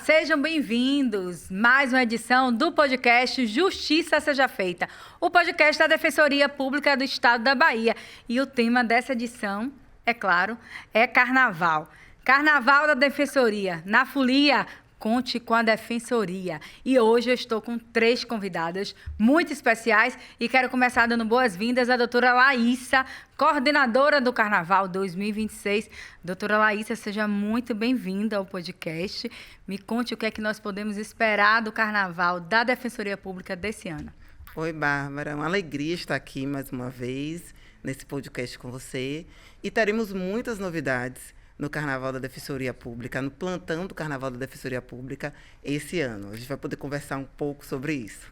Sejam bem-vindos. Mais uma edição do podcast Justiça Seja Feita, o podcast da Defensoria Pública do Estado da Bahia. E o tema dessa edição, é claro, é Carnaval. Carnaval da Defensoria. Na folia, conte com a Defensoria. E hoje eu estou com 3 convidadas muito especiais e quero começar dando boas-vindas à doutora Laísa, coordenadora do Carnaval 2026. Doutora Laísa, seja muito bem-vinda ao podcast. Me conte o que é que nós podemos esperar do Carnaval da Defensoria Pública desse ano. Oi, Bárbara. É uma alegria estar aqui mais uma vez nesse podcast com você. E teremos muitas novidades no Carnaval da Defensoria Pública, no plantão do Carnaval da Defensoria Pública esse ano. A gente vai poder conversar um pouco sobre isso.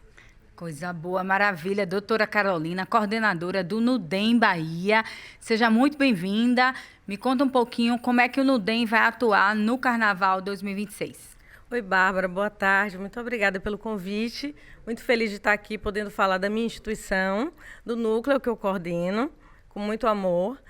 Coisa boa, maravilha. Doutora Carolina, coordenadora do Nudem Bahia. Seja muito bem-vinda. Me conta um pouquinho como é que o Nudem vai atuar no Carnaval 2026. Oi, Bárbara, boa tarde. Muito obrigada pelo convite. Muito feliz de estar aqui podendo falar da minha instituição, do núcleo que eu coordeno, com muito amor.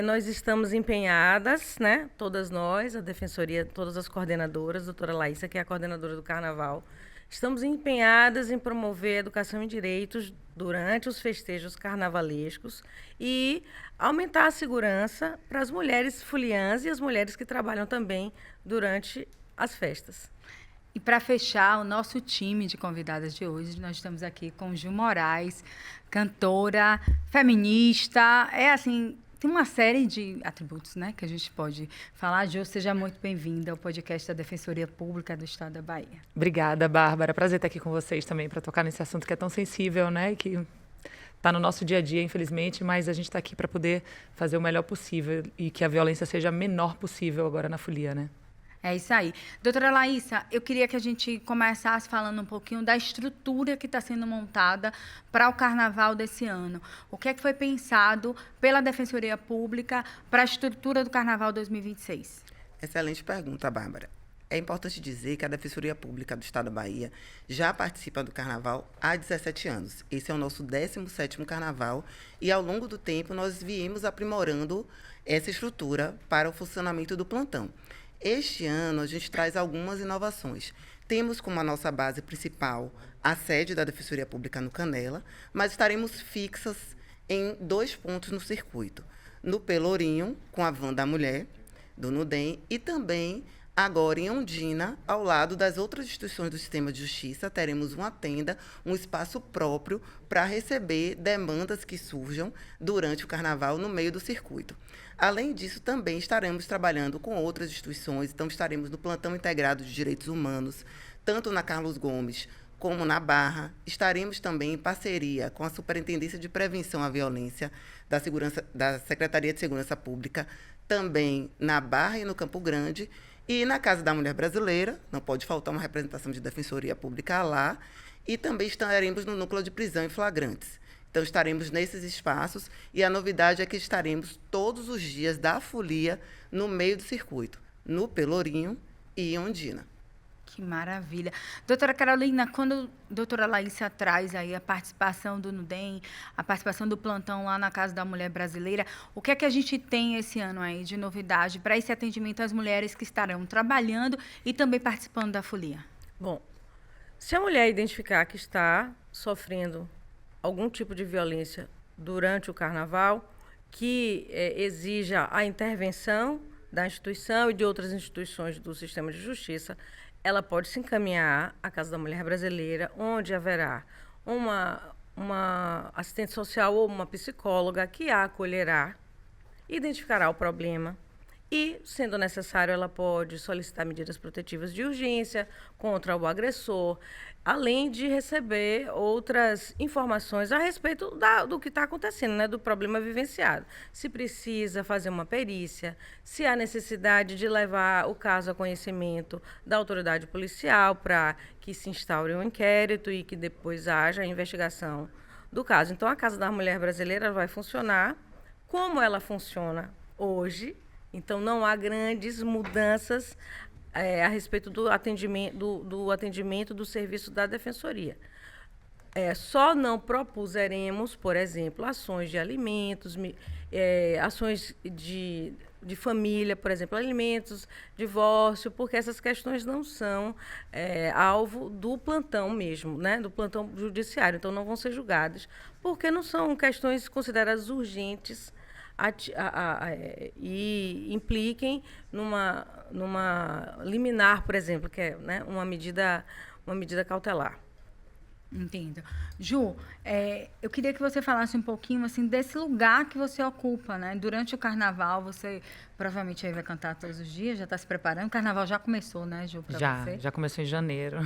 Nós estamos empenhadas, né, todas nós, a Defensoria, todas as coordenadoras, a doutora Laísa, que é a coordenadora do Carnaval, estamos empenhadas em promover a educação em direitos durante os festejos carnavalescos e aumentar a segurança para as mulheres foliãs e as mulheres que trabalham também durante as festas. E para fechar o nosso time de convidadas de hoje, nós estamos aqui com Gil Moraes, cantora, feminista, tem uma série de atributos, né, que a gente pode falar. Gil, seja muito bem-vinda ao podcast da Defensoria Pública do Estado da Bahia. Obrigada, Bárbara. Prazer estar aqui com vocês também para tocar nesse assunto que é tão sensível, né, que está no nosso dia a dia, infelizmente, mas a gente está aqui para poder fazer o melhor possível e que a violência seja a menor possível agora na folia, né? É isso aí. Doutora Laísa, eu queria que a gente começasse falando um pouquinho da estrutura que está sendo montada para o Carnaval desse ano. O que é que foi pensado pela Defensoria Pública para a estrutura do Carnaval 2026? Excelente pergunta, Bárbara. É importante dizer que a Defensoria Pública do Estado da Bahia já participa do Carnaval há 17 anos. Esse é o nosso 17º Carnaval e, ao longo do tempo, nós viemos aprimorando essa estrutura para o funcionamento do plantão. Este ano, a gente traz algumas inovações. Temos como a nossa base principal a sede da Defensoria Pública no Canela, mas estaremos fixas em 2 pontos no circuito. No Pelourinho, com a Van da Mulher, do Nudem, e também, agora em Ondina, ao lado das outras instituições do sistema de justiça, teremos uma tenda, um espaço próprio para receber demandas que surjam durante o Carnaval no meio do circuito. Além disso, também estaremos trabalhando com outras instituições, então estaremos no Plantão Integrado de Direitos Humanos, tanto na Carlos Gomes como na Barra. Estaremos também em parceria com a Superintendência de Prevenção à Violência da Secretaria de Segurança Pública, também na Barra e no Campo Grande, e na Casa da Mulher Brasileira, não pode faltar uma representação de Defensoria Pública lá, e também estaremos no Núcleo de Prisão em Flagrantes. Então, estaremos nesses espaços e a novidade é que estaremos todos os dias da folia no meio do circuito, no Pelourinho e em Ondina. Que maravilha. Doutora Carolina, quando a doutora Laísa traz aí a participação do Nudem, a participação do plantão lá na Casa da Mulher Brasileira, o que é que a gente tem esse ano aí de novidade para esse atendimento às mulheres que estarão trabalhando e também participando da folia? Bom, se a mulher identificar que está sofrendo algum tipo de violência durante o Carnaval, que exija a intervenção da instituição e de outras instituições do sistema de justiça, ela pode se encaminhar à Casa da Mulher Brasileira, onde haverá uma assistente social ou uma psicóloga que a acolherá, identificará o problema e, sendo necessário, ela pode solicitar medidas protetivas de urgência contra o agressor, além de receber outras informações a respeito do que está acontecendo, né, do problema vivenciado. Se precisa fazer uma perícia, se há necessidade de levar o caso a conhecimento da autoridade policial para que se instaure um inquérito e que depois haja a investigação do caso. Então, a Casa da Mulher Brasileira vai funcionar como ela funciona hoje. Então, não há grandes mudanças a respeito do atendimento do serviço da Defensoria. Só não propuseremos, por exemplo, ações de alimentos, ações de família, por exemplo, alimentos, divórcio, porque essas questões não são alvo do plantão mesmo, né? Do plantão judiciário. Então, não vão ser julgadas, porque não são questões consideradas urgentes e impliquem numa liminar, por exemplo, que é, né, uma medida cautelar. Entendo. Ju, eu queria que você falasse um pouquinho assim desse lugar que você ocupa, né? Durante o carnaval, você provavelmente aí vai cantar todos os dias, já está se preparando. O carnaval já começou, né, Ju, pra você? Já começou em janeiro.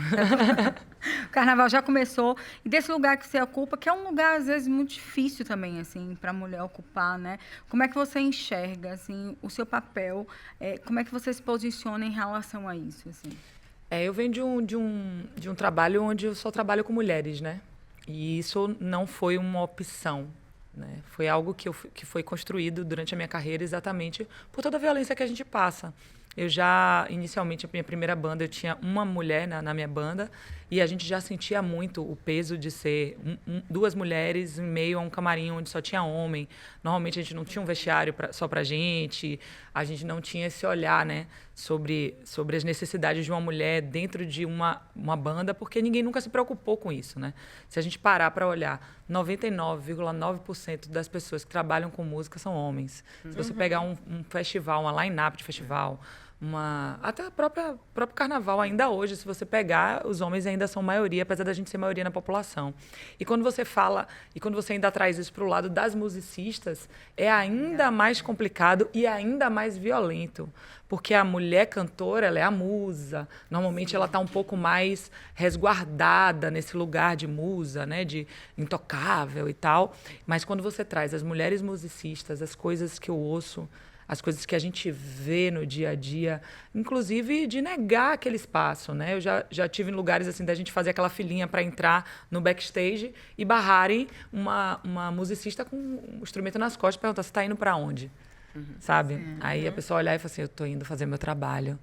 O carnaval já começou. E desse lugar que você ocupa, que é um lugar, às vezes, muito difícil também, assim, para a mulher ocupar, né? Como é que você enxerga, assim, o seu papel? Como é que você se posiciona em relação a isso, assim? Eu venho de um trabalho onde eu só trabalho com mulheres, né? E isso não foi uma opção, né? Foi algo que foi construído durante a minha carreira exatamente por toda a violência que a gente passa. Eu já, inicialmente, a minha primeira banda, eu tinha uma mulher na minha banda e a gente já sentia muito o peso de ser duas mulheres em meio a um camarim onde só tinha homem. Normalmente, a gente não tinha um vestiário só pra gente, a gente não tinha esse olhar, né, sobre as necessidades de uma mulher dentro de uma banda, porque ninguém nunca se preocupou com isso, né? Se a gente parar para olhar, 99,9% das pessoas que trabalham com música são homens. Se você pegar um festival, uma line-up de festival, até o próprio carnaval ainda hoje, se você pegar, os homens ainda são maioria, apesar da gente ser maioria na população. E quando você fala, e quando você ainda traz isso para o lado das musicistas, é ainda mais complicado e ainda mais violento. Porque a mulher cantora, ela é a musa. Normalmente ela está um pouco mais resguardada nesse lugar de musa, né, de intocável e tal. Mas quando você traz as mulheres musicistas, as coisas que eu ouço, as coisas que a gente vê no dia a dia, inclusive de negar aquele espaço, né? Eu já tive em lugares assim da gente fazer aquela filinha para entrar no backstage e barrarem uma musicista com um instrumento nas costas e perguntar: você está indo para onde? Sabe? Sim. Aí a pessoa olhar e falar assim: eu estou indo fazer meu trabalho.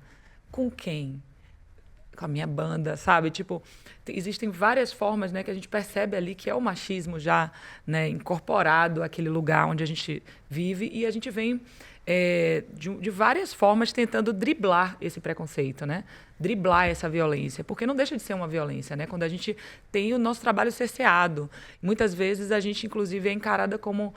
Com quem? Com a minha banda, sabe? Tipo, existem várias formas, né, que a gente percebe ali que é o machismo já, né, incorporado àquele lugar onde a gente vive, e a gente vem de várias formas tentando driblar esse preconceito, né? Driblar essa violência, porque não deixa de ser uma violência, né? Quando a gente tem o nosso trabalho cerceado. Muitas vezes a gente, inclusive, é encarada como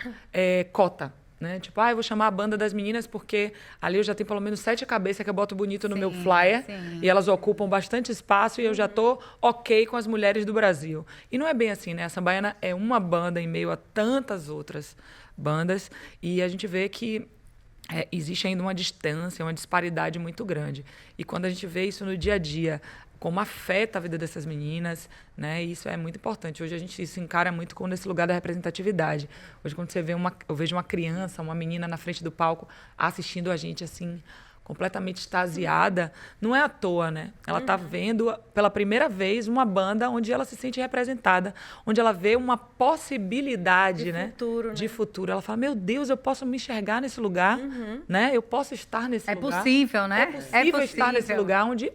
cota. Né? Tipo, eu vou chamar a banda das meninas porque ali eu já tenho pelo menos 7 cabeças que eu boto bonito no meu flyer, e elas ocupam bastante espaço e eu já tô ok com as mulheres do Brasil. E não é bem assim, né? A Sambaiana é uma banda em meio a tantas outras bandas, e a gente vê que existe ainda uma distância, uma disparidade muito grande. E quando a gente vê isso no dia a dia, como afeta a vida dessas meninas, né? Isso é muito importante. Hoje a gente se encara muito com nesse lugar da representatividade. Hoje, quando eu vejo uma criança, uma menina na frente do palco assistindo a gente assim, completamente extasiada, não é à toa, né? Ela está vendo pela primeira vez uma banda onde ela se sente representada, onde ela vê uma possibilidade, de futuro. Ela fala: meu Deus, eu posso me enxergar nesse lugar, né? Eu posso estar nesse lugar. É possível, né? É possível estar nesse lugar onde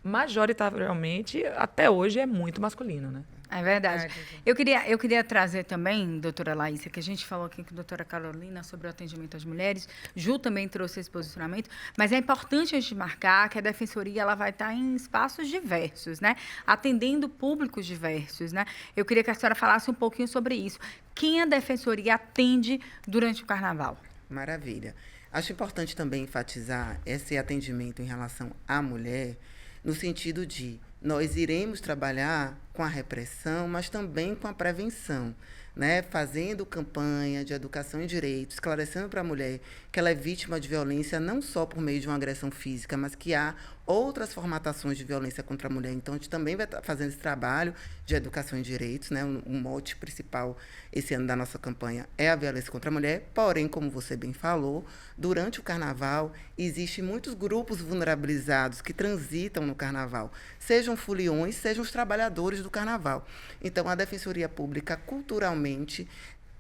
majoritariamente, até hoje, é muito masculino, né? É verdade. Eu queria trazer também, doutora Laísa, que a gente falou aqui com a doutora Carolina sobre o atendimento às mulheres. Ju também trouxe esse posicionamento, mas é importante a gente marcar que a Defensoria ela vai estar em espaços diversos, né? Atendendo públicos diversos, né? Eu queria que a senhora falasse um pouquinho sobre isso. Quem a Defensoria atende durante o Carnaval? Maravilha. Acho importante também enfatizar esse atendimento em relação à mulher, no sentido de nós iremos trabalhar com a repressão, mas também com a prevenção, né? Fazendo campanha de educação em direitos, esclarecendo para a mulher que ela é vítima de violência não só por meio de uma agressão física, mas que há outras formatações de violência contra a mulher. Então, a gente também vai estar fazendo esse trabalho de educação em direitos, né? O mote principal esse ano da nossa campanha é a violência contra a mulher. Porém, como você bem falou, durante o Carnaval, existem muitos grupos vulnerabilizados que transitam no Carnaval, sejam foliões, sejam os trabalhadores do Carnaval. Então, a Defensoria Pública, culturalmente,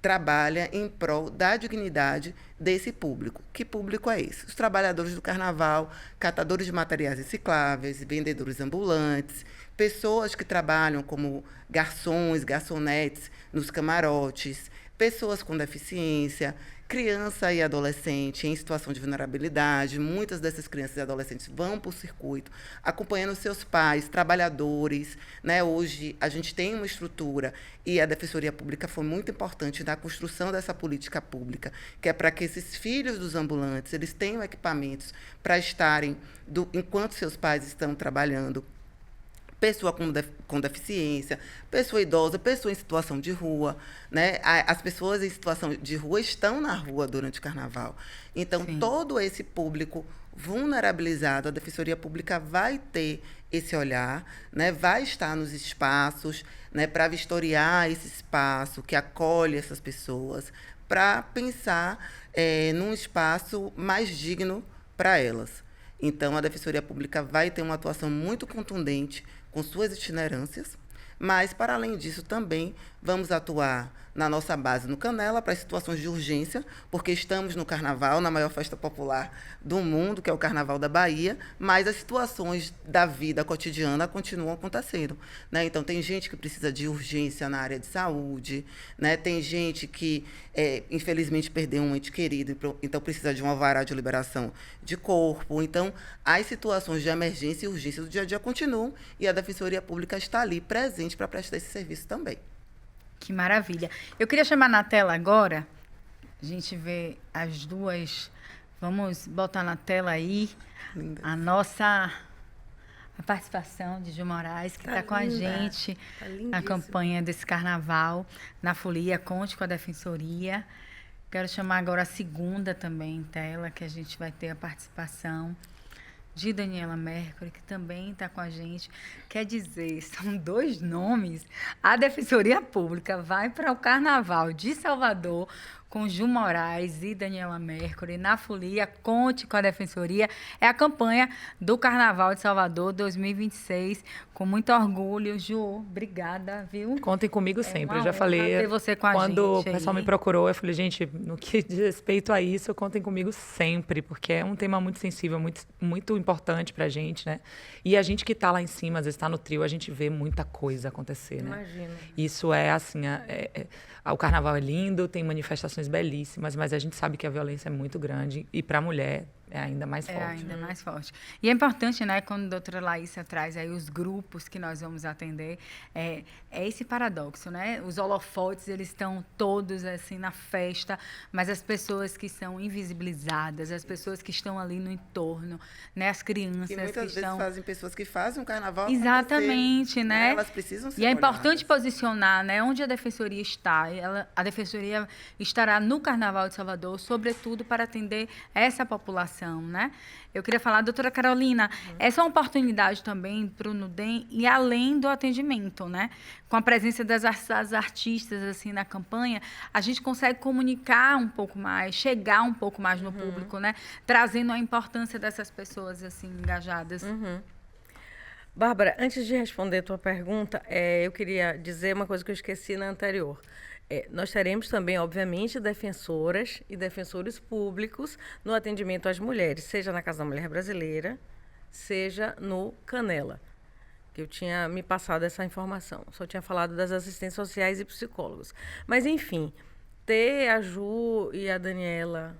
trabalha em prol da dignidade desse público. Que público é esse? Os trabalhadores do Carnaval, catadores de materiais recicláveis, vendedores ambulantes, pessoas que trabalham como garçons, garçonetes nos camarotes, pessoas com deficiência, criança e adolescente em situação de vulnerabilidade. Muitas dessas crianças e adolescentes vão para o circuito, acompanhando seus pais, trabalhadores, né? Hoje, a gente tem uma estrutura, e a Defensoria Pública foi muito importante na construção dessa política pública, que é para que esses filhos dos ambulantes eles tenham equipamentos para estarem, enquanto seus pais estão trabalhando, pessoa com deficiência, pessoa idosa, pessoa em situação de rua, né? As pessoas em situação de rua estão na rua durante o carnaval. Então, Sim. todo esse público vulnerabilizado, a Defensoria Pública vai ter esse olhar, né? Vai estar nos espaços, né? Para vistoriar esse espaço que acolhe essas pessoas, para pensar num espaço mais digno para elas. Então, a Defensoria Pública vai ter uma atuação muito contundente com suas itinerâncias, mas, para além disso, também vamos atuar na nossa base no Canela para situações de urgência, porque estamos no Carnaval, na maior festa popular do mundo, que é o Carnaval da Bahia, mas as situações da vida cotidiana continuam acontecendo, né? Então, tem gente que precisa de urgência na área de saúde, né? Tem gente que, infelizmente, perdeu um ente querido, então precisa de um alvará de liberação de corpo. Então, as situações de emergência e urgência do dia a dia continuam, e a Defensoria Pública está ali presente para prestar esse serviço também. Que maravilha. Eu queria chamar na tela agora, a gente vê as duas, vamos botar na tela aí a participação de Gil Moraes, que está com a gente na campanha desse carnaval, na folia Conte com a Defensoria. Quero chamar agora a segunda também em tela, que a gente vai ter a participação de Daniela Mercury, que também está com a gente. Quer dizer, são 2 nomes. A Defensoria Pública vai para o Carnaval de Salvador com Gil Moraes e Daniela Mercury na folia Conte com a Defensoria. É a campanha do Carnaval de Salvador 2026. Com muito orgulho, Ju, obrigada, viu? Contem comigo sempre. Eu já honra falei, ter você com a quando gente o pessoal aí. me procurou, eu falei, gente, no que diz respeito a isso, contem comigo sempre, porque é um tema muito sensível, muito, muito importante pra gente, né? E a gente que tá lá em cima, às vezes tá no trio, a gente vê muita coisa acontecer, né? Imagino. Isso é assim, o carnaval é lindo, tem manifestações belíssimas, mas a gente sabe que a violência é muito grande e para a mulher é ainda mais forte. É ainda mais forte. E é importante, né, quando a doutora Laísa traz aí os grupos que nós vamos atender, é esse paradoxo, né? Os holofotes, eles estão todos, assim, na festa, mas as pessoas que são invisibilizadas, as pessoas que estão ali no entorno, né? As crianças E muitas que vezes estão... fazem pessoas que fazem um carnaval Exatamente, acontecer, né? Elas precisam ser E é importante olhadas. posicionar, né, onde a Defensoria está. A Defensoria estará no Carnaval de Salvador, sobretudo para atender essa população, né? Eu queria falar, doutora Carolina, essa é uma oportunidade também para o NUDEM e além do atendimento, né? Com a presença das artistas assim na campanha, a gente consegue comunicar um pouco mais, chegar um pouco mais no público, né? Trazendo a importância dessas pessoas assim engajadas. Bárbara, antes de responder a tua pergunta, eu queria dizer uma coisa que eu esqueci na anterior. Nós teremos também, obviamente, defensoras e defensores públicos no atendimento às mulheres, seja na Casa da Mulher Brasileira, seja no Canela, que eu tinha me passado essa informação. Só tinha falado das assistentes sociais e psicólogos. Mas, enfim, ter a Ju e a Daniela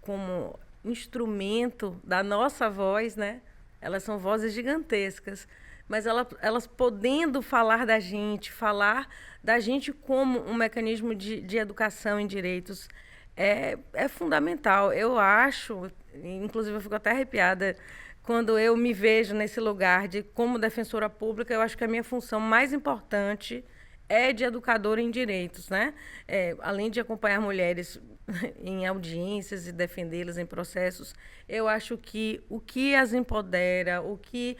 como instrumento da nossa voz, né? Elas são vozes gigantescas, mas elas podendo falar da gente como um mecanismo de educação em direitos, é fundamental. Eu acho, inclusive eu fico até arrepiada, quando eu me vejo nesse lugar de como defensora pública, eu acho que a minha função mais importante é de educadora em direitos, né? Além de acompanhar mulheres em audiências e defendê-las em processos, eu acho que o que as empodera, o que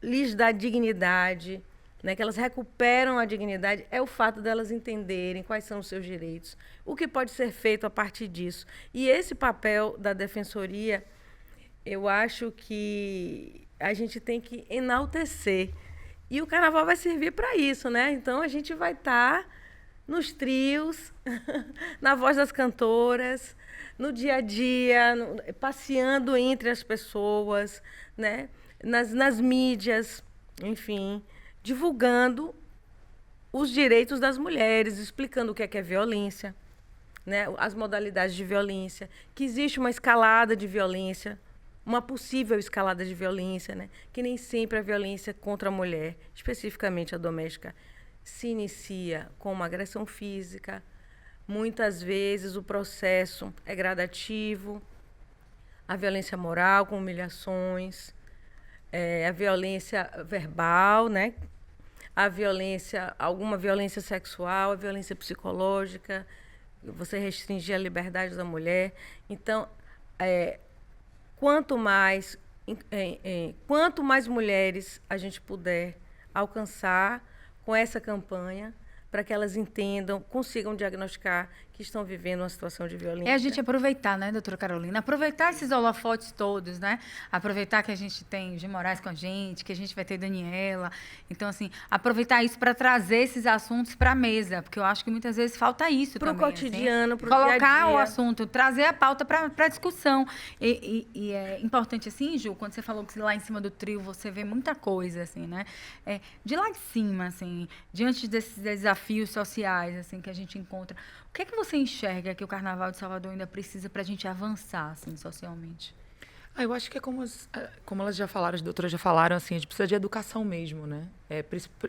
lhes dá dignidade, né, que elas recuperam a dignidade, é o fato delas entenderem quais são os seus direitos, o que pode ser feito a partir disso. E esse papel da defensoria, eu acho que a gente tem que enaltecer. E o carnaval vai servir para isso, né? Então, a gente vai estar nos trios, na voz das cantoras, no dia a dia, passeando entre as pessoas, né? Nas mídias, enfim, divulgando os direitos das mulheres, explicando o que é violência, né? As modalidades de violência, que existe uma escalada de violência, uma possível escalada de violência, né? Que nem sempre a violência contra a mulher, especificamente a doméstica, se inicia com uma agressão física. Muitas vezes o processo é gradativo, a violência moral com humilhações, a violência verbal, né? A violência, alguma violência sexual, a violência psicológica, você restringir a liberdade da mulher. Então, quanto mais mulheres a gente puder alcançar com essa campanha, para que elas entendam, consigam diagnosticar que estão vivendo uma situação de violência. É a gente aproveitar, né, doutora Carolina? Aproveitar esses holofotes todos, né? Aproveitar que a gente tem Gil Moraes com a gente, que a gente vai ter Daniela. Então, assim, aproveitar isso para trazer esses assuntos para a mesa, porque eu acho que muitas vezes falta isso pro também. Cotidiano, assim, pro dia a dia. Colocar o assunto, trazer a pauta para discussão. E é importante, assim, Ju, quando você falou que lá em cima do trio você vê muita coisa, assim, né? De lá de cima, assim, diante desses desafios sociais, assim, que a gente encontra, o que é que você enxerga que o Carnaval de Salvador ainda precisa para a gente avançar, assim, socialmente? Eu acho que é como elas já falaram, as doutoras já falaram, assim, a gente precisa de educação mesmo, né?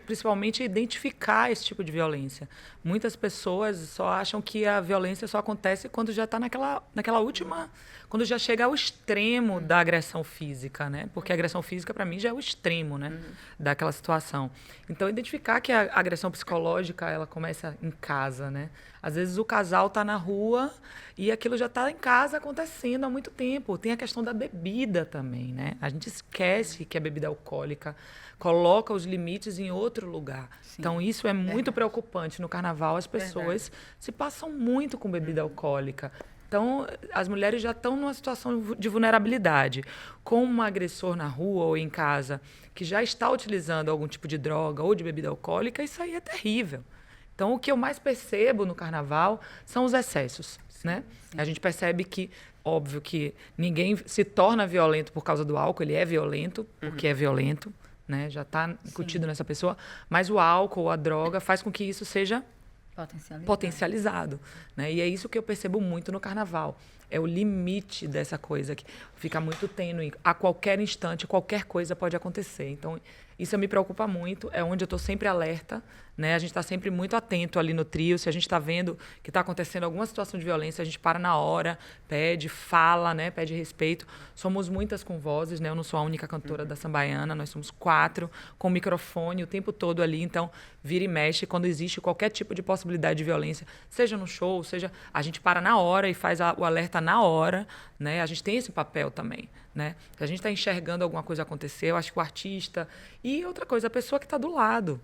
Principalmente identificar esse tipo de violência. Muitas pessoas só acham que a violência só acontece quando já está naquela última... Quando já chega ao extremo da agressão física, né? Porque a agressão física, para mim, já é o extremo, né? Daquela situação. Então, identificar que a agressão psicológica, ela começa em casa, né? Às vezes, o casal está na rua e aquilo já está em casa acontecendo há muito tempo. Tem a questão da bebida também, né? A gente esquece que a bebida alcoólica coloca os limites em outro lugar. Sim. Então, isso é muito preocupante. No Carnaval, as pessoas se passam muito com bebida alcoólica. Então, as mulheres já estão numa situação de vulnerabilidade. Com um agressor na rua ou em casa que já está utilizando algum tipo de droga ou de bebida alcoólica, isso aí é terrível. Então, o que eu mais percebo no Carnaval são os excessos, né? Sim. A gente percebe que, óbvio que ninguém se torna violento por causa do álcool, ele é violento porque é violento, né? Já está incutido nessa pessoa, mas o álcool, a droga, faz com que isso seja potencializado, né? E é isso que eu percebo muito no Carnaval. É o limite dessa coisa que fica muito tênue. A qualquer instante, qualquer coisa pode acontecer. Então, isso me preocupa muito. É onde eu estou sempre alerta, né? A gente está sempre muito atento ali no trio. Se a gente está vendo que está acontecendo alguma situação de violência, a gente para na hora, pede, fala, né? Pede respeito. Somos muitas com vozes, né? Eu não sou a única cantora da Sambaiana. Nós somos 4 com microfone o tempo todo ali. Então, vira e mexe quando existe qualquer tipo de possibilidade de violência, seja no show, seja... A gente para na hora e faz o alerta na hora, né? A gente tem esse papel também, né? Se a gente está enxergando alguma coisa acontecer, eu acho que o artista... E outra coisa, a pessoa que está do lado,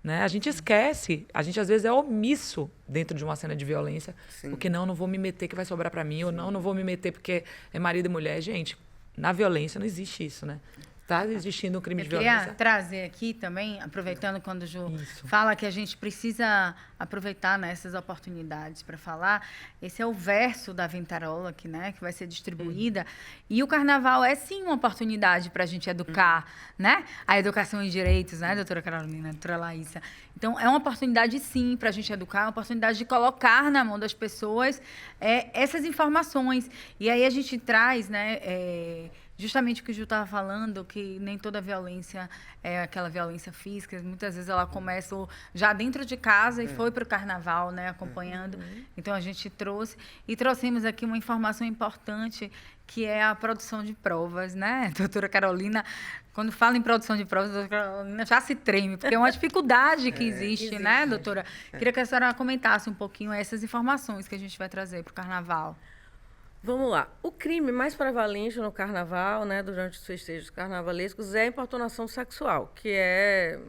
né? A gente esquece, a gente às vezes é omisso dentro de uma cena de violência, porque não vou me meter que vai sobrar para mim, ou não vou me meter porque é marido e mulher. Gente, na violência não existe isso, né? Está existindo um crime de violência. Eu queria trazer aqui também, aproveitando quando o Ju fala que a gente precisa aproveitar, né, essas oportunidades para falar. Esse é o verso da Ventarola, que vai ser distribuída. E o Carnaval é, sim, uma oportunidade para a gente educar, né? A educação em direitos, né, doutora Carolina, doutora Laísa? Então, é uma oportunidade, sim, para a gente educar, é uma oportunidade de colocar na mão das pessoas essas informações. E aí a gente traz, né... justamente o que o Ju estava falando, que nem toda violência é aquela violência física. Muitas vezes ela começa já dentro de casa e foi para o Carnaval, né, acompanhando. Então, a gente trouxemos aqui uma informação importante, que é a produção de provas, né? Doutora Carolina, quando fala em produção de provas, a doutora Carolina já se treme, porque é uma dificuldade que existe, né, doutora? Queria que a senhora comentasse um pouquinho essas informações que a gente vai trazer para o Carnaval. Vamos lá. O crime mais prevalente no Carnaval, né, durante os festejos carnavalescos, é a importunação sexual, que é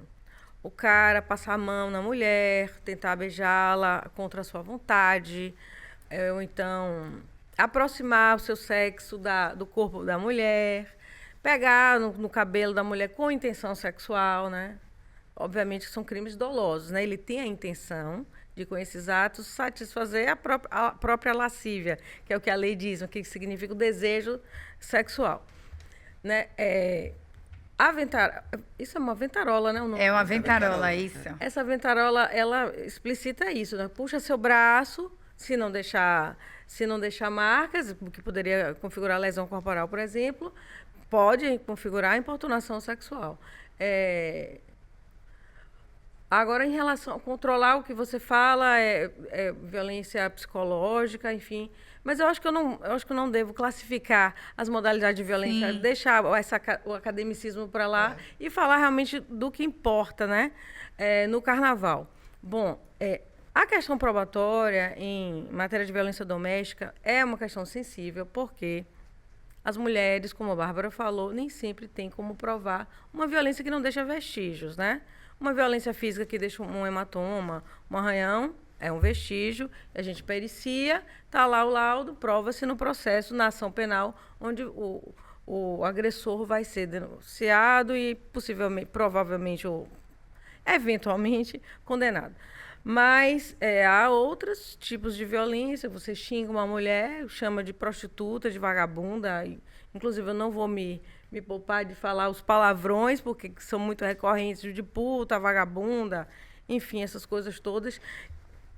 o cara passar a mão na mulher, tentar beijá-la contra a sua vontade, ou então aproximar o seu sexo do corpo da mulher, pegar no cabelo da mulher com intenção sexual, né? Obviamente que são crimes dolosos, né? Ele tem a intenção de, com esses atos, satisfazer a própria lascívia, que é o que a lei diz, o que significa o desejo sexual, né? Isso é uma ventarola, né? O nome? É uma ventarola, isso. Essa ventarola, ela explicita isso, né? Puxa seu braço, se não deixar marcas, o que poderia configurar lesão corporal, por exemplo, pode configurar a importunação sexual. Agora, em relação a controlar o que você fala, violência psicológica, enfim. Mas eu acho que eu não devo classificar as modalidades de violência, deixar o academicismo para lá e falar realmente do que importa, né? No carnaval. Bom, a questão probatória em matéria de violência doméstica é uma questão sensível, porque as mulheres, como a Bárbara falou, nem sempre têm como provar uma violência que não deixa vestígios, né? Uma violência física que deixa um hematoma, um arranhão, é um vestígio, a gente pericia, está lá o laudo, prova-se no processo, na ação penal, onde o agressor vai ser denunciado e provavelmente ou eventualmente condenado. Mas há outros tipos de violência. Você xinga uma mulher, chama de prostituta, de vagabunda. Inclusive, eu não vou me poupar de falar os palavrões, porque são muito recorrentes, de puta, vagabunda, enfim, essas coisas todas.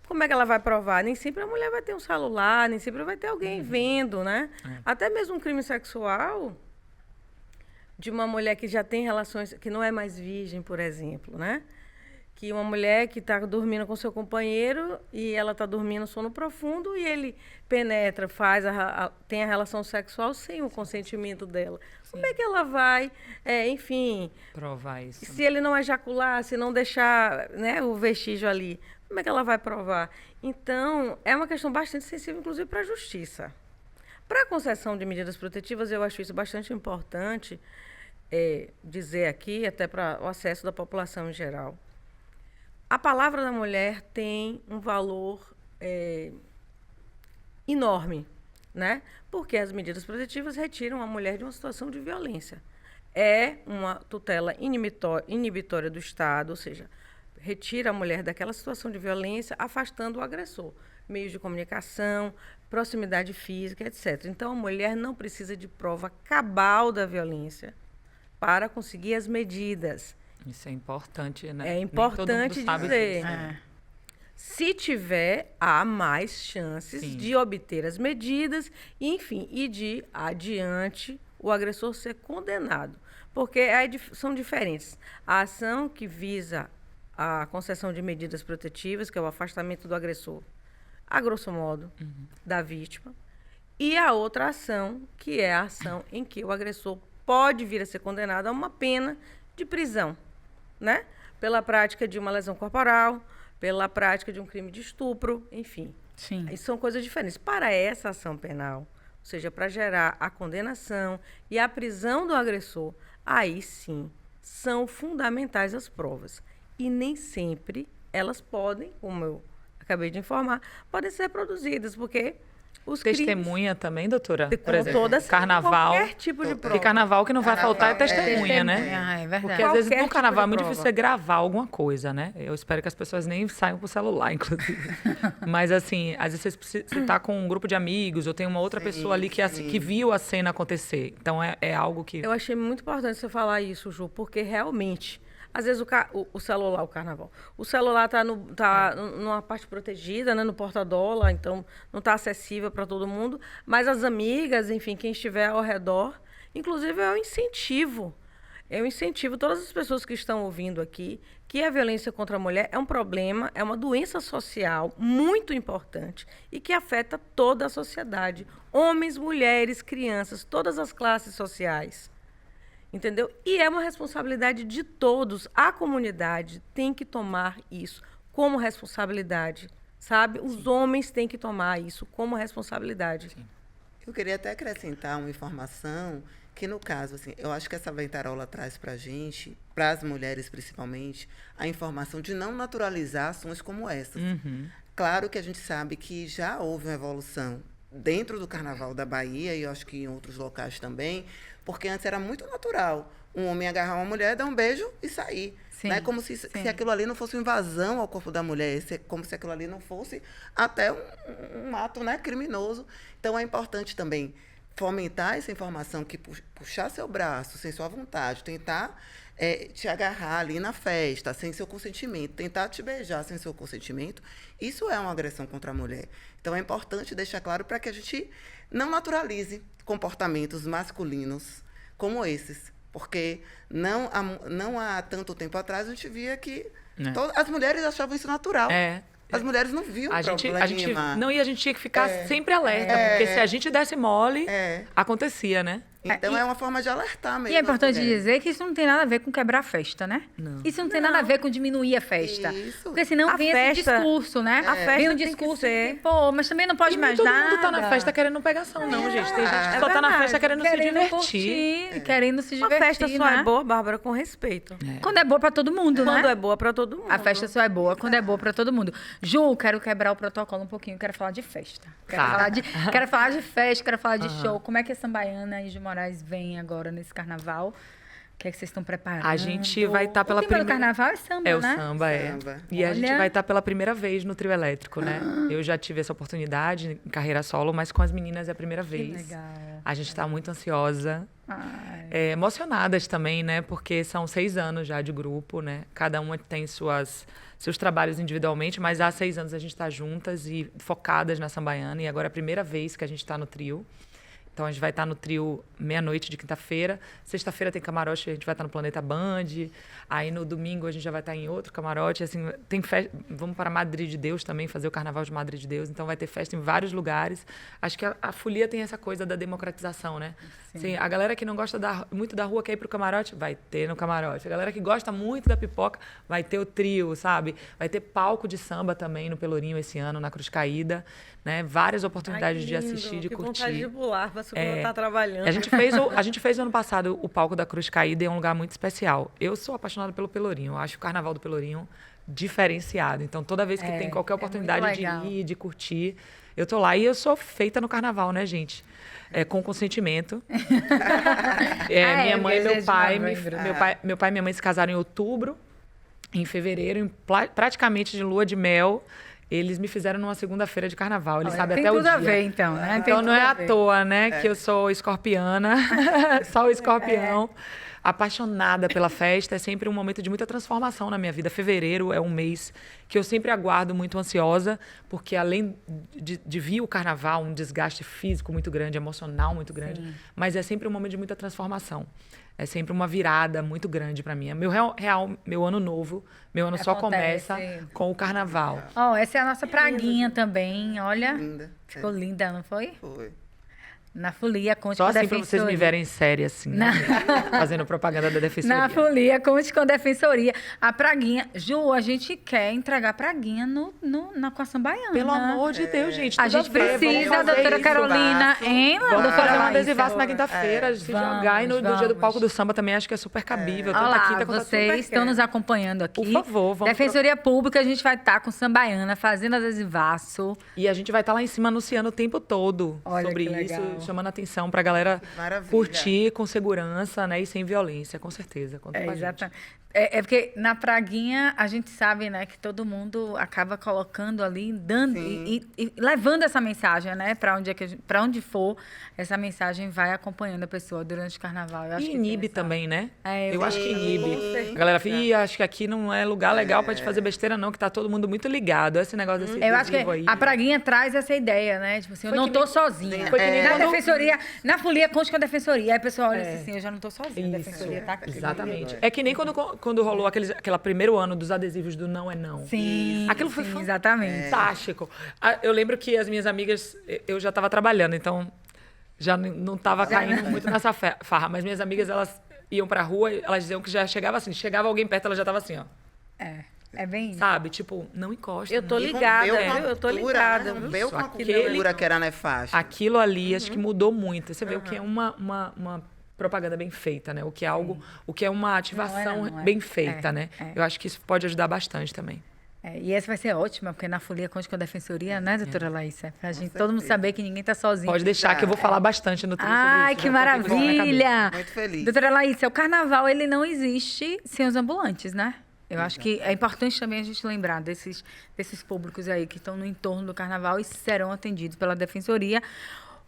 Como é que ela vai provar? Nem sempre a mulher vai ter um celular, nem sempre vai ter alguém vendo, né? Até mesmo um crime sexual de uma mulher que já tem relações, que não é mais virgem, por exemplo, né? Que uma mulher que está dormindo com seu companheiro e ela está dormindo sono profundo e ele penetra, tem a relação sexual sem o consentimento dela. Sim. Como é que ela vai, enfim... provar isso. Se ele não ejacular, se não deixar, né, o vestígio ali, como é que ela vai provar? Então, é uma questão bastante sensível, inclusive, para a justiça. Para a concessão de medidas protetivas, eu acho isso bastante importante dizer aqui, até para o acesso da população em geral. A palavra da mulher tem um valor enorme, né? Porque as medidas protetivas retiram a mulher de uma situação de violência. É uma tutela inibitória do Estado, ou seja, retira a mulher daquela situação de violência, afastando o agressor. Meios de comunicação, proximidade física, etc. Então, a mulher não precisa de prova cabal da violência para conseguir as medidas. Isso é importante, né? É importante dizer. Se tiver, há mais chances de obter as medidas, enfim, e de, adiante, o agressor ser condenado. Porque são diferentes. A ação que visa a concessão de medidas protetivas, que é o afastamento do agressor, a grosso modo, da vítima, e a outra ação, que é a ação em que o agressor pode vir a ser condenado a uma pena de prisão, né? Pela prática de uma lesão corporal, pela prática de um crime de estupro, enfim. Sim. Isso são coisas diferentes. Para essa ação penal, ou seja, para gerar a condenação e a prisão do agressor, aí sim são fundamentais as provas. E nem sempre elas podem, como eu acabei de informar, podem ser produzidas, porque os testemunha crimes, também, doutora? Por exemplo, carnaval. Qualquer tipo de prova. Porque carnaval que não vai faltar é testemunha, né? É verdade. Porque às vezes no carnaval é muito prova. difícil você gravar alguma coisa, né? Eu espero que as pessoas nem saiam pro celular, inclusive. Mas assim, às vezes você tá com um grupo de amigos ou tem uma outra pessoa ali que viu a cena acontecer. Então é algo que... Eu achei muito importante você falar isso, Ju, porque realmente... Às vezes o celular, o carnaval. O celular está numa parte protegida, né, no porta-dólar, então não está acessível para todo mundo. Mas as amigas, enfim, quem estiver ao redor, inclusive eu incentivo todas as pessoas que estão ouvindo aqui que a violência contra a mulher é um problema, é uma doença social muito importante e que afeta toda a sociedade. Homens, mulheres, crianças, todas as classes sociais. Entendeu? E é uma responsabilidade de todos. A comunidade tem que tomar isso como responsabilidade, sabe? Os homens têm que tomar isso como responsabilidade. Sim. Eu queria até acrescentar uma informação que, no caso, assim, eu acho que essa ventarola traz para a gente, para as mulheres principalmente, a informação de não naturalizar ações como essas. Claro que a gente sabe que já houve uma evolução dentro do Carnaval da Bahia, e eu acho que em outros locais também, porque antes era muito natural um homem agarrar uma mulher, dar um beijo e sair. Né? Como se aquilo ali não fosse uma invasão ao corpo da mulher, como se aquilo ali não fosse até um ato, né, criminoso. Então, é importante também fomentar essa informação, que puxar seu braço sem sua vontade, tentar te agarrar ali na festa sem seu consentimento, tentar te beijar sem seu consentimento, isso é uma agressão contra a mulher. Então, é importante deixar claro para que a gente não naturalize comportamentos masculinos como esses. Porque não há tanto tempo atrás a gente via que as mulheres achavam isso natural. As mulheres não viam a gente problema. E a gente tinha que ficar sempre alerta, porque se a gente desse mole, acontecia, né? Então, é uma forma de alertar mesmo. E é importante dizer que isso não tem nada a ver com quebrar a festa, né? Não. Isso não tem nada a ver com diminuir a festa. Isso. Porque senão vem esse discurso, né? A festa vem um tem que discurso ser. que, pô, mas também não pode mais todo nada. mundo tá na festa querendo pegação, não, gente. Tem gente que só tá na verdade. festa querendo se divertir. Curtir, querendo se Uma divertir, festa só né? é boa, Bárbara, com respeito. Quando é boa pra todo mundo, né? Quando é boa pra todo mundo. A festa só é boa quando é boa pra todo mundo. Ju, quero quebrar o protocolo um pouquinho, quero falar de festa. Quero falar de festa, quero falar de show. Como é que a Sambaiana e Ju Moraes vem agora nesse carnaval? O que é que vocês estão preparando? A gente vai estar pela O tema do primeira... carnaval é samba, É o né? samba, E a gente vai estar pela primeira vez no trio elétrico, né? Eu já tive essa oportunidade em carreira solo, mas com as meninas é a primeira vez. legal. A gente está muito ansiosa. Ai. Emocionadas também, né? Porque são 6 anos já de grupo, né? Cada uma tem seus trabalhos individualmente, mas há 6 anos a gente está juntas e focadas na Sambaiana. E agora é a primeira vez que a gente está no trio. Então, a gente vai estar no trio meia-noite de quinta-feira. Sexta-feira tem camarote, a gente vai estar no Planeta Band. Aí, no domingo, a gente já vai estar em outro camarote. Assim, tem festa. Vamos para Madre de Deus também, fazer o Carnaval de Madre de Deus. Então, vai ter festa em vários lugares. Acho que a folia tem essa coisa da democratização, né? Assim, a galera que não gosta muito da rua quer ir para o camarote, vai ter no camarote. A galera que gosta muito da pipoca, vai ter o trio, sabe? Vai ter palco de samba também no Pelourinho esse ano, na Cruz Caída. Né? Várias oportunidades de assistir, de curtir. Vontade de pular, pra tá trabalhando. A gente fez ano passado o palco da Cruz Caída, é um lugar muito especial. Eu sou apaixonada pelo Pelourinho, eu acho o Carnaval do Pelourinho diferenciado. Então, toda vez que tem qualquer oportunidade de ir, de curtir, eu tô lá. E eu sou feita no Carnaval, né, gente? Com consentimento. Minha mãe e meu pai, meu pai e minha mãe se casaram em outubro. Em fevereiro, praticamente de lua de mel, eles me fizeram numa segunda-feira de carnaval. Eles sabem até o dia. Tem tudo a ver, então, né? Então não é à toa, né, que eu sou escorpiana, só o escorpião. Apaixonada pela festa, é sempre um momento de muita transformação na minha vida. Fevereiro é um mês que eu sempre aguardo muito ansiosa, porque além de vir o carnaval, um desgaste físico muito grande, emocional muito grande, mas é sempre um momento de muita transformação. É sempre uma virada muito grande para mim. Meu ano novo, meu ano só começa com o carnaval. Essa é a nossa praguinha também, olha. Linda. Ficou linda, não foi? Foi. Na folia, conte Só com a assim para defensoria. vocês me verem séria, assim, né? Fazendo propaganda da defensoria. Na folia, conte com a defensoria. A praguinha. Ju, a gente quer entregar a praguinha com a Sambaiana. Pelo amor de Deus, gente. A gente precisa, doutora Carolina, hein? Vamos fazer um Laísa? adesivaço na quinta-feira, se jogar. E no dia do palco do samba também acho que é super cabível. Tanto Olá, a quinta quanto a vocês estão nos acompanhando aqui. Por favor, vamos... Defensoria Pública, a gente vai estar com Sambaiana, fazendo adesivaço. E a gente vai estar lá em cima anunciando o tempo todo sobre isso, chamando a atenção pra galera curtir com segurança, né? E sem violência, com certeza. Exatamente. Porque na praguinha a gente sabe, né, que todo mundo acaba colocando ali, dando e levando essa mensagem, né, para onde for, essa mensagem vai acompanhando a pessoa durante o carnaval. Eu acho e inibe também, né? Eu acho que inibe. Sim. A galera fica, acho que aqui não é lugar legal pra gente fazer besteira, não, que tá todo mundo muito ligado. Esse negócio desse Eu acho que aí. a praguinha traz essa ideia, né? Tipo assim, eu não tô sozinha. Foi que nem Na quando... defensoria, na folia, conte com a defensoria. Aí a pessoa olha assim, eu já não tô sozinha, a defensoria tá aqui. Exatamente. É que nem quando rolou aquele primeiro ano dos adesivos do Não é Não. Sim. Aquilo foi exatamente. fantástico. Eu lembro que as minhas amigas, eu já estava trabalhando, então já não estava caindo muito nessa farra. Mas minhas amigas, elas iam pra rua e elas diziam que já chegava assim, chegava alguém perto, ela já estava assim, ó. É bem isso. Sabe? Tipo, não encosta. Eu tô ligada, eu tô ligada. Rompeu com a cultura que era nefasta. Aquilo ali, acho que mudou muito. Você vê o que é uma propaganda bem feita, né? O que é uma ativação bem feita, né? Eu acho que isso pode ajudar bastante também. E essa vai ser ótima, porque na folia conte com a defensoria, né, doutora Laísa? Pra gente todo mundo saber que ninguém tá sozinho. Pode deixar que eu vou falar bastante no trio sobre Ai, isso, que né? maravilha! Muito feliz. Doutora Laísa, o carnaval, ele não existe sem os ambulantes, né? Eu acho que é importante também a gente lembrar desses públicos aí que estão no entorno do carnaval e serão atendidos pela defensoria.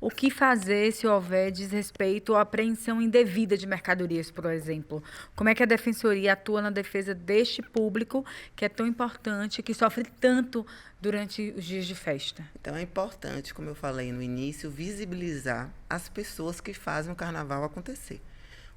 O que fazer se houver desrespeito ou apreensão indevida de mercadorias, por exemplo? Como é que a Defensoria atua na defesa deste público, que é tão importante, que sofre tanto durante os dias de festa? Então, é importante, como eu falei no início, visibilizar as pessoas que fazem o carnaval acontecer.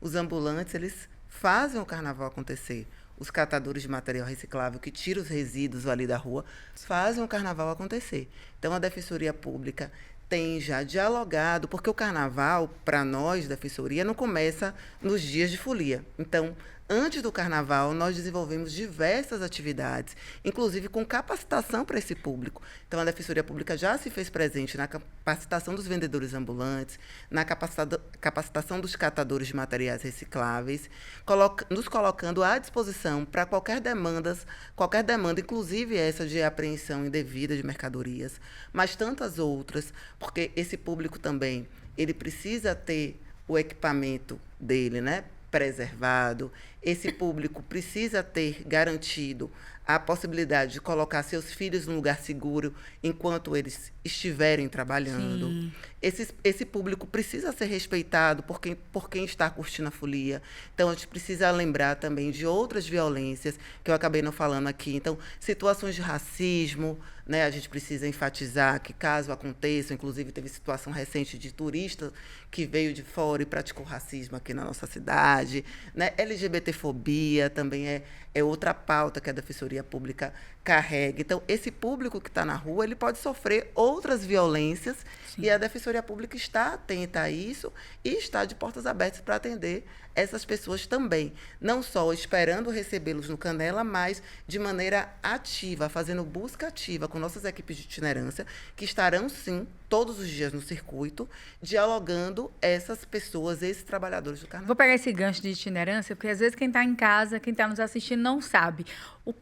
Os ambulantes, eles fazem o carnaval acontecer. Os catadores de material reciclável que tiram os resíduos ali da rua fazem o carnaval acontecer. Então, a Defensoria Pública tem já dialogado, porque o carnaval, para nós, Defensoria, não começa nos dias de folia. Então, antes do carnaval, nós desenvolvemos diversas atividades, inclusive com capacitação para esse público. Então, a Defensoria Pública já se fez presente na capacitação dos vendedores ambulantes, na capacitação dos catadores de materiais recicláveis, nos colocando à disposição para qualquer demanda, inclusive essa de apreensão indevida de mercadorias, mas tantas outras, porque esse público também ele precisa ter o equipamento dele, né, preservado. Esse público precisa ter garantido a possibilidade de colocar seus filhos num lugar seguro enquanto eles estiverem trabalhando. Esse público precisa ser respeitado por quem está curtindo a folia. Então, a gente precisa lembrar também de outras violências que eu acabei não falando aqui. Então, situações de racismo, né, a gente precisa enfatizar que, caso aconteça, inclusive teve situação recente de turista que veio de fora e praticou racismo aqui na nossa cidade, né? LGBTfobia também é outra pauta que a Defensoria Pública carrega. Então, esse público que está na rua, ele pode sofrer outras violências. Sim. E a Defensoria Pública está atenta a isso e está de portas abertas para atender essas pessoas também. Não só esperando recebê-los no Canela, mas de maneira ativa, fazendo busca ativa com nossas equipes de itinerância, que estarão, sim, todos os dias no circuito, dialogando essas pessoas, esses trabalhadores do carnaval. Vou pegar esse gancho de itinerância, porque às vezes quem está em casa, quem está nos assistindo, não sabe.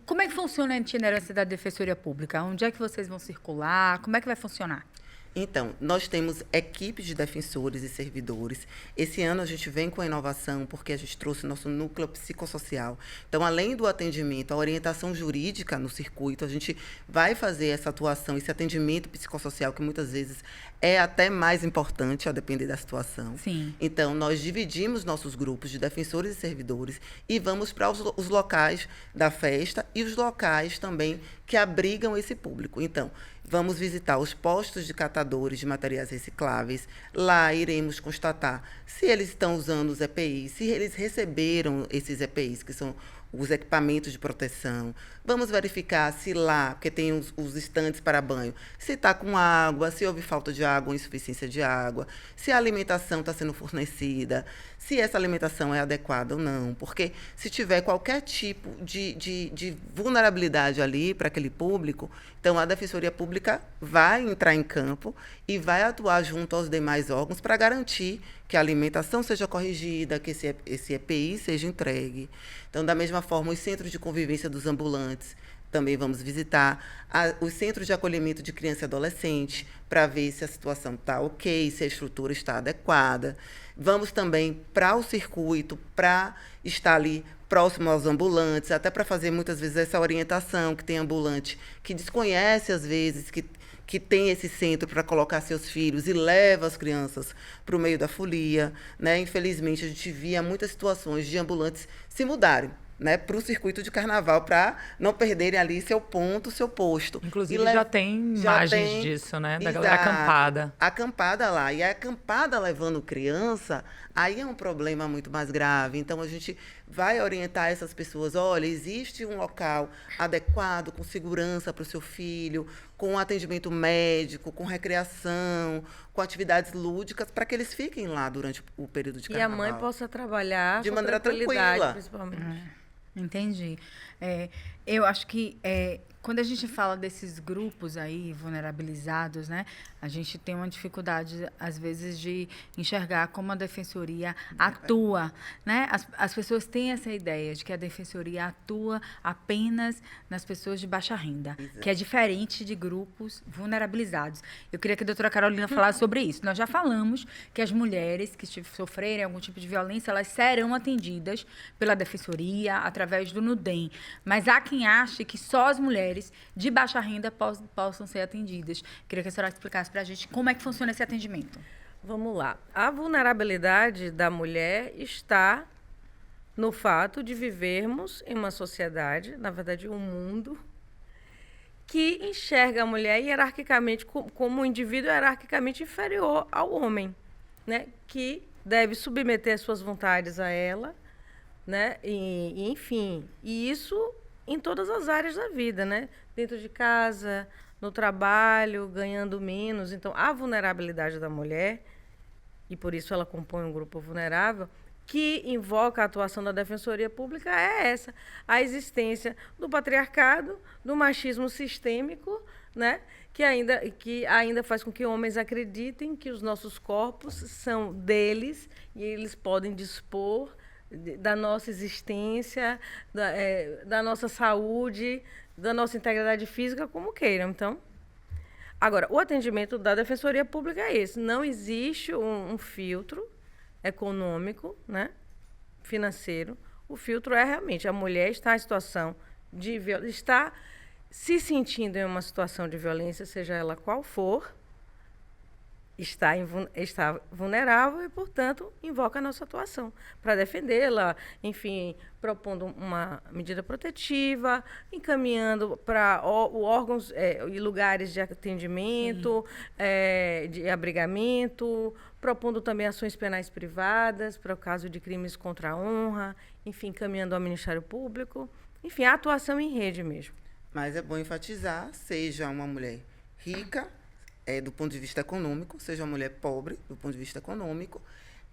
Como é que funciona a itinerância da Defensoria Pública? Onde é que vocês vão circular? Como é que vai funcionar? Então, nós temos equipes de defensores e servidores. Esse ano a gente vem com a inovação porque a gente trouxe o nosso núcleo psicossocial. Então, além do atendimento, a orientação jurídica no circuito, a gente vai fazer essa atuação, esse atendimento psicossocial, que muitas vezes é até mais importante, a depender da situação. Sim. Então, nós dividimos nossos grupos de defensores e servidores e vamos para os locais da festa e os locais também que abrigam esse público. Então, vamos visitar os postos de catadores de materiais recicláveis. Lá iremos constatar se eles estão usando os EPIs, se eles receberam esses EPIs, que são os equipamentos de proteção. Vamos verificar se lá, porque tem os estandes para banho, se está com água, se houve falta de água ou insuficiência de água, se a alimentação está sendo fornecida, se essa alimentação é adequada ou não. Porque se tiver qualquer tipo de vulnerabilidade ali para aquele público, então a Defensoria Pública vai entrar em campo e vai atuar junto aos demais órgãos para garantir que a alimentação seja corrigida, que esse EPI seja entregue. Então, da mesma forma, os centros de convivência dos ambulantes, também vamos visitar os centros de acolhimento de criança e adolescente, para ver se a situação está ok, se a estrutura está adequada. Vamos também para o circuito, para estar ali próximo aos ambulantes, até para fazer, muitas vezes, essa orientação, que tem ambulante que desconhece, às vezes, que tem esse centro para colocar seus filhos e leva as crianças para o meio da folia, né? Infelizmente, a gente via muitas situações de ambulantes se mudarem, né, para o circuito de carnaval, para não perderem ali seu ponto, seu posto. Inclusive, já tem imagens disso, né? Da galera acampada. Acampada lá. E a acampada levando criança, aí é um problema muito mais grave. Então, a gente vai orientar essas pessoas. Olha, existe um local adequado, com segurança para o seu filho, com atendimento médico, com recreação, com atividades lúdicas, para que eles fiquem lá durante o período de carnaval. E a mãe possa trabalhar de com maneira tranquilidade, tranquila. principalmente. Entendi. Eu acho que quando a gente fala desses grupos aí vulnerabilizados, né, a gente tem uma dificuldade, às vezes, de enxergar como a Defensoria atua, né? As pessoas têm essa ideia de que a Defensoria atua apenas nas pessoas de baixa renda, que é diferente de grupos vulnerabilizados. Eu queria que a doutora Carolina falasse sobre isso. Nós já falamos que as mulheres que sofrerem algum tipo de violência, elas serão atendidas pela Defensoria através do NUDEM. Mas há quem ache que só as mulheres mulheres de baixa renda possam ser atendidas. Queria que a senhora explicasse para a gente como é que funciona esse atendimento. Vamos lá. A vulnerabilidade da mulher está no fato de vivermos em uma sociedade, na verdade, um mundo, que enxerga a mulher hierarquicamente como um indivíduo hierarquicamente inferior ao homem, né? Que deve submeter as suas vontades a ela, né? Enfim, e isso em todas as áreas da vida, né? Dentro de casa, no trabalho, ganhando menos. Então, a vulnerabilidade da mulher, e por isso ela compõe um grupo vulnerável, que invoca a atuação da Defensoria Pública é essa, a existência do patriarcado, do machismo sistêmico, né? que ainda faz com que homens acreditem que os nossos corpos são deles e eles podem dispor da nossa existência, da nossa saúde, da nossa integridade física, como queiram. Então, agora, o atendimento da Defensoria Pública é esse. Não existe um filtro econômico, né, financeiro. O filtro é realmente a mulher está em situação de violência, está se sentindo em uma situação de violência, seja ela qual for, está vulnerável e, portanto, invoca a nossa atuação para defendê-la, enfim, propondo uma medida protetiva, encaminhando para órgãos e lugares de atendimento, de abrigamento, propondo também ações penais privadas para o caso de crimes contra a honra, enfim, encaminhando ao Ministério Público, enfim, a atuação em rede mesmo. Mas é bom enfatizar, seja uma mulher rica, do ponto de vista econômico, seja uma mulher pobre, do ponto de vista econômico,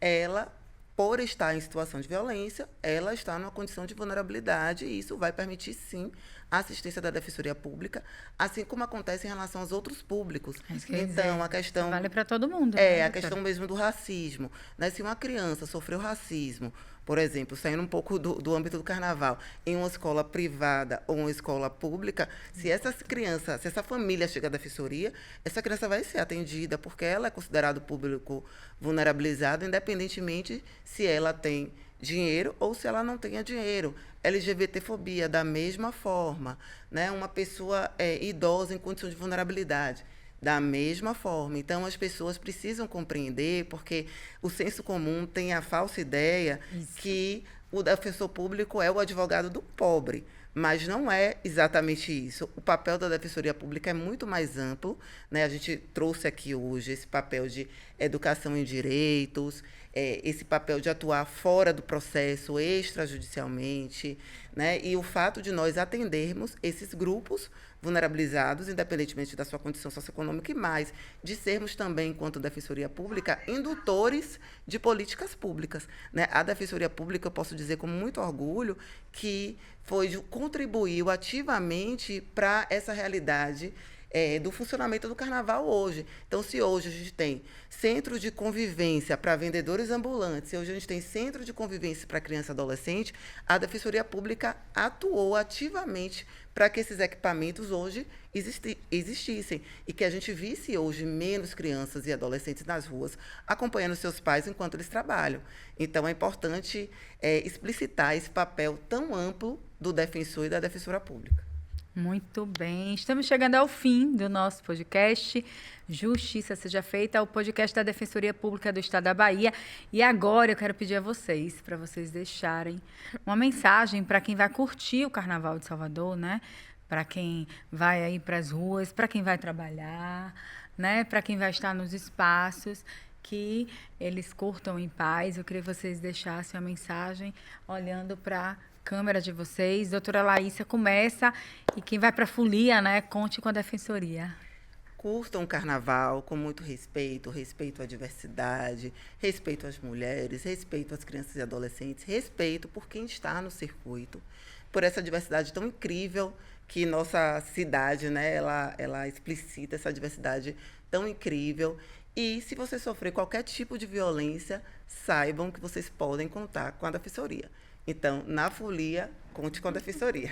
ela, por estar em situação de violência, ela está numa condição de vulnerabilidade e isso vai permitir, sim, a assistência da Defensoria Pública, assim como acontece em relação aos outros públicos. Então, a questão... Vale para todo mundo. A questão mesmo do racismo. Né? Se uma criança sofreu racismo, por exemplo, saindo um pouco do âmbito do carnaval, em uma escola privada ou uma escola pública, se essa família chega à defensoria, essa criança vai ser atendida, porque ela é considerado público vulnerabilizado, independentemente se ela tem dinheiro ou se ela não tenha dinheiro. LGBTfobia, da mesma forma. Né? Uma pessoa idosa em condição de vulnerabilidade. Da mesma forma. Então, as pessoas precisam compreender, porque o senso comum tem a falsa ideia que o defensor público é o advogado do pobre, mas não é exatamente isso. O papel da Defensoria Pública é muito mais amplo, né? A gente trouxe aqui hoje esse papel de educação em direitos, esse papel de atuar fora do processo, extrajudicialmente, né? E o fato de nós atendermos esses grupos vulnerabilizados, independentemente da sua condição socioeconômica, e mais, de sermos também, enquanto Defensoria Pública, indutores de políticas públicas. Né? A Defensoria Pública, eu posso dizer com muito orgulho, que contribuiu ativamente para essa realidade do funcionamento do carnaval hoje. Então, se hoje a gente tem centro de convivência para vendedores ambulantes, se hoje a gente tem centro de convivência para criança e adolescente, a Defensoria Pública atuou ativamente para que esses equipamentos hoje existissem e que a gente visse hoje menos crianças e adolescentes nas ruas acompanhando seus pais enquanto eles trabalham. Então, é importante explicitar esse papel tão amplo do defensor e da Defensora Pública. Muito bem, estamos chegando ao fim do nosso podcast Justiça Seja Feita, o podcast da Defensoria Pública do Estado da Bahia. E agora eu quero pedir a vocês, para vocês deixarem uma mensagem para quem vai curtir o Carnaval de Salvador, né? Para quem vai aí para as ruas, para quem vai trabalhar, né? Para quem vai estar nos espaços, que eles curtam em paz. Eu queria que vocês deixassem a mensagem olhando para câmera de vocês. Doutora Laísa, começa. E quem vai para a folia, né? Conte com a Defensoria. Curtam o carnaval com muito respeito, respeito à diversidade, respeito às mulheres, respeito às crianças e adolescentes, respeito por quem está no circuito, por essa diversidade tão incrível que nossa cidade, né, ela explicita essa diversidade tão incrível. E se você sofrer qualquer tipo de violência, saibam que vocês podem contar com a Defensoria. Então, na folia, conte com a Defensoria.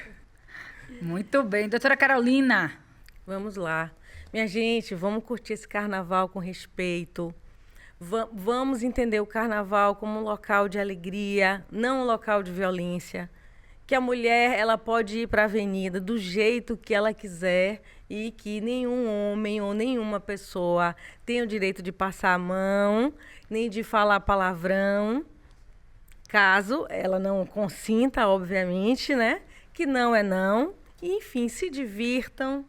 Muito bem. Doutora Carolina. Vamos lá. Minha gente, vamos curtir esse carnaval com respeito. Vamos entender o carnaval como um local de alegria, não um local de violência. que a mulher ela pode ir para a avenida do jeito que ela quiser e que nenhum homem ou nenhuma pessoa tem o direito de passar a mão, nem de falar palavrão, caso ela não consinta, obviamente, né? Que não é não. E, enfim, se divirtam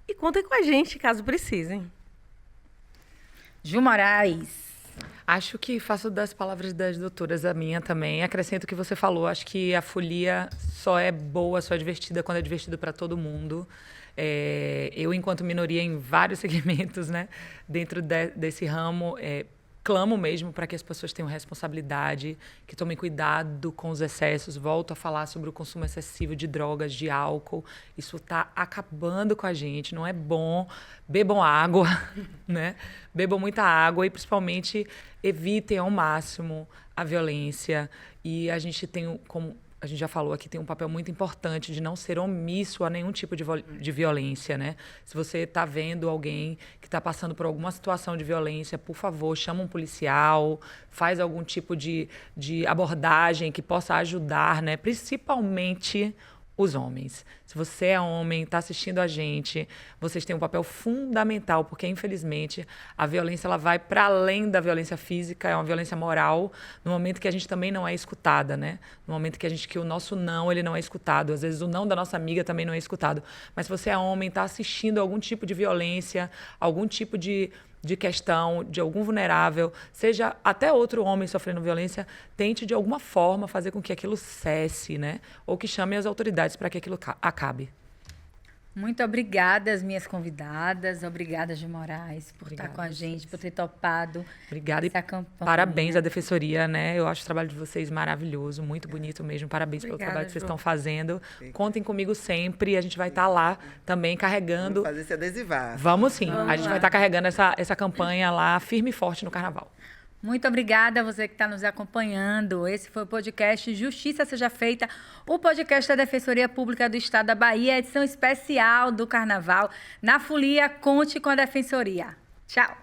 e contem com a gente, caso precisem. Ju Moraes. Acho que faço das palavras das doutoras a minha também. Acrescento o que você falou. Acho que a folia só é boa, só é divertida quando é divertido para todo mundo. Eu, enquanto minoria em vários segmentos, né, dentro desse ramo, clamo mesmo para que as pessoas tenham responsabilidade, que tomem cuidado com os excessos. Volto a falar sobre o consumo excessivo de drogas, de álcool. Isso está acabando com a gente, não é bom. Bebam água, né? Bebam muita água e, principalmente, evitem ao máximo a violência. E a gente tem, como a gente já falou aqui, tem um papel muito importante de não ser omisso a nenhum tipo de violência, né? Se você está vendo alguém que está passando por alguma situação de violência, por favor, chama um policial, faz algum tipo de abordagem que possa ajudar, né? Principalmente os homens. Se você é homem, está assistindo a gente, vocês têm um papel fundamental, porque, infelizmente, a violência ela vai para além da violência física, é uma violência moral, no momento que a gente também não é escutada, né? No momento que o nosso não, ele não é escutado. Às vezes, o não da nossa amiga também não é escutado. Mas se você é homem, está assistindo algum tipo de violência, algum tipo de questão, de algum vulnerável, seja até outro homem sofrendo violência, tente de alguma forma fazer com que aquilo cesse, né? Ou que chame as autoridades para que aquilo acabe. Muito obrigada às minhas convidadas. Obrigada, Ju Moraes, por estar com a gente, por ter topado essa campanha. Parabéns à Defensoria, né? Eu acho o trabalho de vocês maravilhoso, muito bonito mesmo. Parabéns pelo trabalho que vocês estão fazendo. Contem comigo sempre. A gente vai estar lá também carregando. Vamos fazer se adesivar. Vamos sim. A gente vai estar carregando essa campanha lá firme e forte no Carnaval. Muito obrigada a você que está nos acompanhando. Esse foi o podcast Justiça Seja Feita, o podcast da Defensoria Pública do Estado da Bahia, edição especial do Carnaval. Na folia, conte com a Defensoria. Tchau.